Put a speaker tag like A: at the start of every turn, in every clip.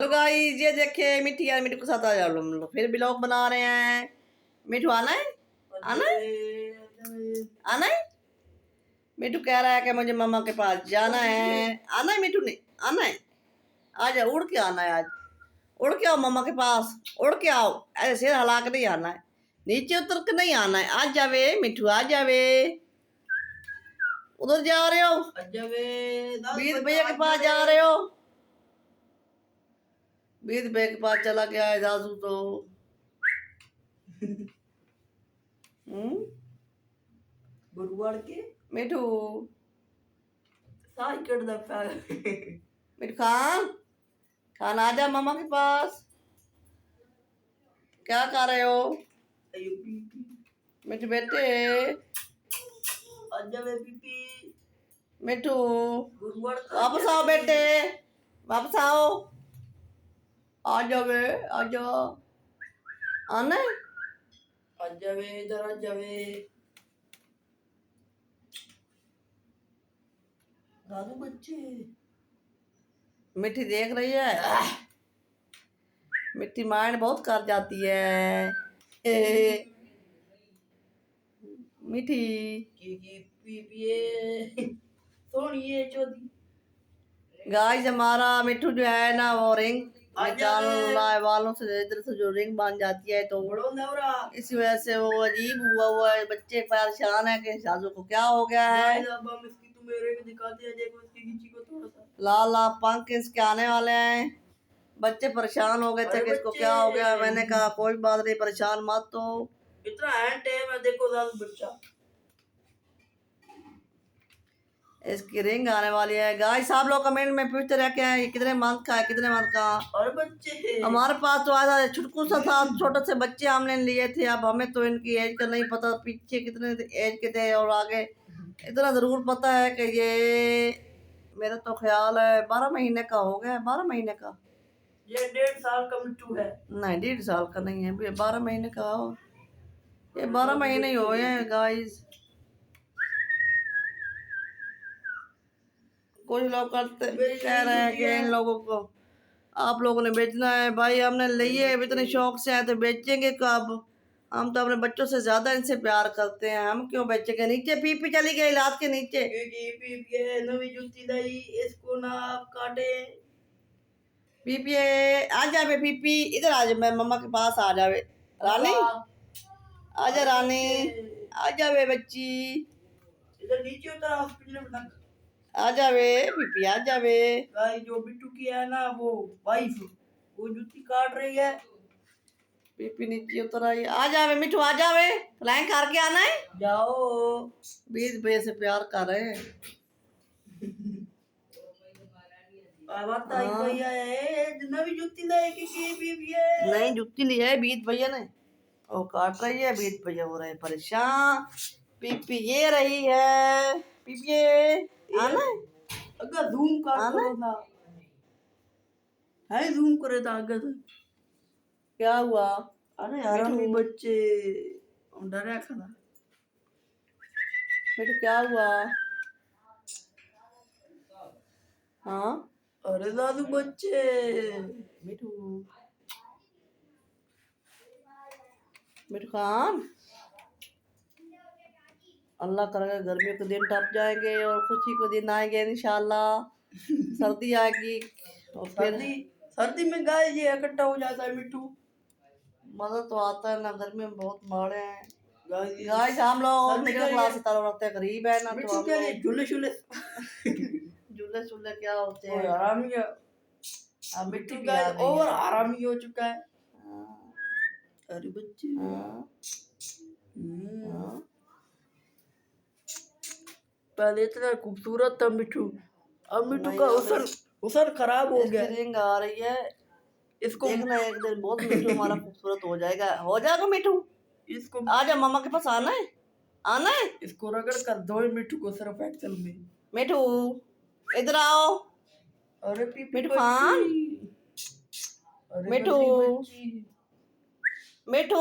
A: Hello guys, ये देखिए मिट्टी यार, मिट्टी के साथ आ जाओ हम लोग फिर ब्लॉग बना रहे हैं। मिठू आना है, आना है, आना है। मिठू कह रहा है कि मुझे मम्मा के पास जाना है। आना है मिठू ने, आना है। आ जाओ, उड़ के आना है आज। उड़ के आओ मम्मा के पास, उड़ के आओ। ऐसे हिला के नहीं आना है, नीचे उतर के नहीं आना है। आज जावे मिठू, आ जावे। उधर जा रहे हो, वीर भैया के पास जा रहे हो। वीर भैया के पास चला गया है दादू तो।
B: गुरुवार के
A: मिठू,
B: साई कर दफा
A: मिठू खान आ जा मम्मा के पास। क्या कर रहे हो मिठू बेटे?
B: आजा वे पीपी
A: मिठू
B: गुरुवार
A: वापस आओ बेटे, वापस आओ। आ जाओ बे, आ जाओ। आना है?
B: आजा वे इधर आजा वे दादू बच्चे
A: मिठी देख रही है। मिट्टी माइंड बहुत कर जाती है। मिठी
B: की पीपी सोनिए चौधरी
A: गाइस, हमारा मिठू जो है ना वो रिंग निकाल रहा है वालों से। इधर से जो रिंग बन जाती है तो
B: बड़ो नवरा
A: इसी वजह से वो अजीब हुआ है। बच्चे परेशान है कि साजू को क्या हो गया है।
B: अब हम इसकी तुम मेरे को दिखाते हैं, देखो इसकी गिच्ची को थोड़ा सा
A: लाल लाल पंख इसके आने वाले हैं। बच्चे परेशान हो गए थे कि इसको क्या हो गया। मैंने कहा कोई बात नहीं, परेशान मत हो।
B: इतना हैंड टाइम है, देखो दादू बच्चा
A: इसकी रिंग आने वाली है। गाइस, आप लोग कमेंट में पूछते रह के हैं कितने मंथ का है, कितने मंथ का।
B: और बच्चे
A: हमारे पास तो आया छुटकू सा था, छोटे से बच्चे हमने लिए थे। अब हमें तो इनकी एज का नहीं पता, पीछे कितने एज के थे और आगे इतना जरूर पता है कि ये मेरा तो ख्याल है 12 महीने का हो गया है। 12 महीने का,
B: ये 1.5 साल का मिट्टू है।
A: नहीं 1.5 साल का नहीं है, 12 महीने का हो। ये 12 महीने ही हुए हैं गाइस। कुछ लोग करते कह रहे हैं कि इन लोगों को आप लोगों ने बेचना है। भाई हमने लिए इतने शौक से आए तो बेचेंगे कब? हम तो अपने बच्चों से ज्यादा इनसे प्यार करते हैं, हम क्यों बेचेंगे। नीचे पीपी चली गई लात के नीचे।
B: ये नवी जूती लाई, इसको ना आप काटे।
A: पीपी आ जावे, पीपी इधर आ जा, मैं मम्मा के पास आ जावे। रानी आजा, रानी आ जावे बच्ची,
B: इधर नीचे उतर हॉस्पिटल में तक
A: आ जावे पीपी, आ जावे।
B: गाय जो बिट्टू की है ना वो वाइफ, वो जूती काट रही है।
A: पीपी नीचे उतर आई। आ जावे मिठू, आ जावे। फ्लाइंग करके आना है।
B: जाओ
A: 20 भैया से प्यार कर रहे हैं।
B: बात आई भैया है, नवी जूती लाई की बीबी है।
A: नहीं जुत्ती ली है 20 भैया ने, वो काट रही है। 20 भैया हो रहे हैं परेशान। पीपी ये रही है। पीपी आना है,
B: अगर जूम कर
A: आना
B: करो ना है, जूम करे था अगर
A: क्या हुआ?
B: अरे यार हम बच्चे डरा खाना
A: बेटा क्या हुआ? हाँ
B: अरे दादू बच्चे
A: मिठू, मिठू खान, अल्लाह करेगा गर्मियों के दिन टप जाएंगे और खुशी के दिन आएंगे इंशाल्लाह। सर्दी आएगी और फिर
B: सर्दी में गाय ये इकट्ठा हो जाता है मिट्टू।
A: मजा तो आता है ना, गर्मी में बहुत मारे हैं
B: गाय
A: गाइस। हम लोग मिडिल क्लास से ताल्लुक रखते हैं, गरीब है ना, तो
B: मिट्टू
A: हम
B: के लिए
A: लोग
B: झूले झूले
A: झूले झूले क्या होते
B: और
A: हैं।
B: आरामी है।
A: अब
B: मिट्टू
A: मिट्टी भी
B: गाय
A: आ गई
B: ओवर
A: है।
B: आरामी हो चुका है।
A: हाँ,
B: अरे बच्चे
A: हाँ, हाँ।
B: पहले इतना खूबसूरत था मिट्टू, अब मिट्टू
A: नहीं,
B: का
A: अब
B: उसन उसन खराब हो
A: इसकी
B: गया।
A: रिंग आ रही है।
B: इसको
A: देखना एक दिन बहुत मिठू हमारा खूबसूरत हो जाएगा। हो जाएगा मिठू।
B: इसको
A: आजा मम्मा के पास, आना है, आना है।
B: इसको रगड़ कर दो मिट्टू को सिर्फ एक्सल में।
A: मिठू इधर आओ।
B: अरे पीपी
A: मिठू खान,
B: अरे
A: मिठू, मिठू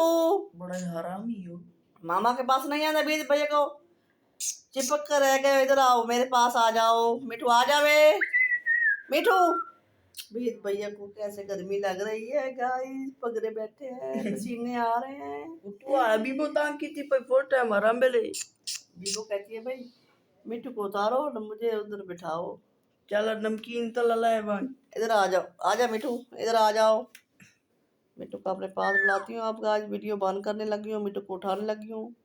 B: बड़ा हरामी हो।
A: मामा के पास नहीं आना। 20 भैया को चिपक कर रह गए। इधर आओ, मेरे पास आ जाओ। मिठू आ जावे। मिठू भीत भैया को कैसे गर्मी लग रही है गाइस, पगड़े बैठे हैं, पसीने आ रहे हैं।
B: तू अभी बोतां की थी पर फोटो हमारा मिले।
A: बीबो कहती है भाई मिठू को उतारो और मुझे उधर बिठाओ।
B: चल नमकीन तो ललाए बन।
A: इधर आ जाओ, आ जा मिठू, इधर आ जाओ। मिठू को अपने पास बुलाती हूँ। आप आज वीडियो बंद करने लगी हूँ, मिठू को उठाने लगी हूँ।